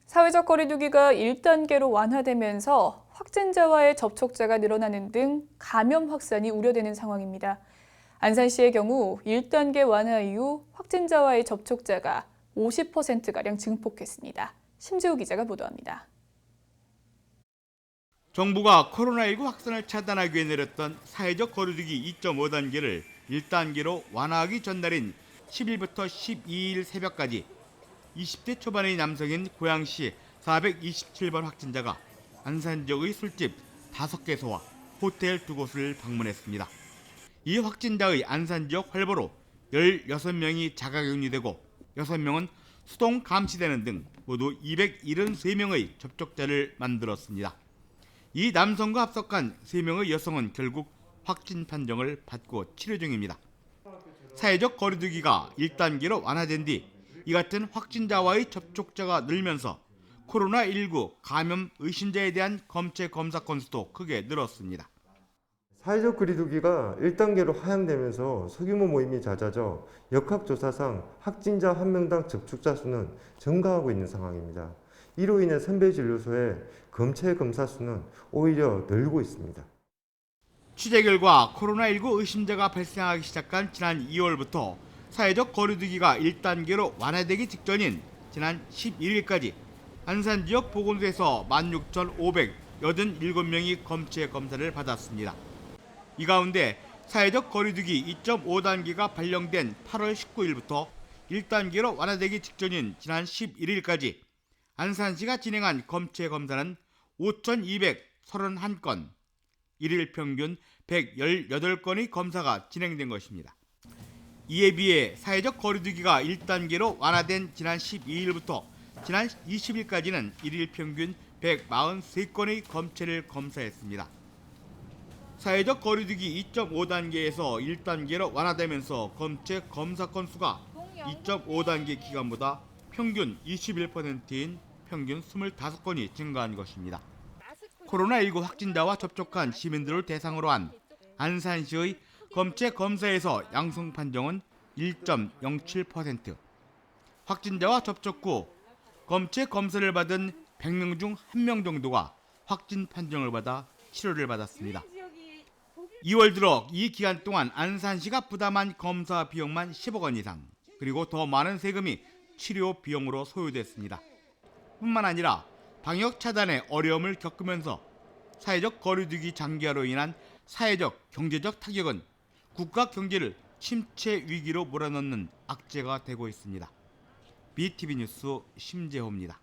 사회적 거리두기가 1단계로 완화되면서 확진자와의 접촉자가 늘어나는 등 감염 확산이 우려되는 상황입니다. 안산시의 경우 1단계 완화 이후 확진자와의 접촉자가 50%가량 증폭했습니다. 심지우 기자가 보도합니다. 정부가 코로나19 확산을 차단하기 위해 내렸던 사회적 거리두기 2.5단계를 1단계로 완화하기 전날인 10일부터 12일 새벽까지 20대 초반의 남성인 고양시 427번 확진자가 안산 지역의 술집 5개소와 호텔 2곳을 방문했습니다. 이 확진자의 안산 지역 활보로 16명이 자가격리되고 6명은 수동 감시되는 등 모두 273명의 접촉자를 만들었습니다. 이 남성과 합석한 3명의 여성은 결국 확진 판정을 받고 치료 중입니다. 사회적 거리두기가 1단계로 완화된 뒤 이 같은 확진자와의 접촉자가 늘면서 코로나19 감염 의심자에 대한 검체 검사 건수도 크게 늘었습니다. 사회적 거리두기가 1단계로 하향되면서 소규모 모임이 잦아져 역학조사상 확진자 1명당 접촉자 수는 증가하고 있는 상황입니다. 이로 인해 선별진료소의 검체 검사 수는 오히려 늘고 있습니다. 취재 결과 코로나19 의심자가 발생하기 시작한 지난 2월부터 사회적 거리두기가 1단계로 완화되기 직전인 지난 11일까지 안산 지역 보건소에서 16,587명이 검체 검사를 받았습니다. 이 가운데 사회적 거리두기 2.5단계가 발령된 8월 19일부터 1단계로 완화되기 직전인 지난 11일까지 안산시가 진행한 검체 검사는 5,231건, 일일 평균 118건의 검사가 진행된 것입니다. 이에 비해 사회적 거리두기가 1단계로 완화된 지난 12일부터 지난 20일까지는 일일 평균 143건의 검체를 검사했습니다. 사회적 거리두기 2.5단계에서 1단계로 완화되면서 검체 검사 건수가 2.5단계 기간보다 평균 21%인 평균 25건이 증가한 것입니다. 코로나19 확진자와 접촉한 시민들을 대상으로 한 안산시의 검체 검사에서 양성 판정은 1.07%, 확진자와 접촉 후 검체 검사를 받은 100명 중 1명 정도가 확진 판정을 받아 치료를 받았습니다. 2월 들어 이 기간 동안 안산시가 부담한 검사 비용만 10억 원 이상, 그리고 더 많은 세금이 치료 비용으로 소요됐습니다. 뿐만 아니라 방역 차단에 어려움을 겪으면서 사회적 거리두기 장기화로 인한 사회적, 경제적 타격은 국가 경제를 침체 위기로 몰아넣는 악재가 되고 있습니다. BTV 뉴스 심재호입니다.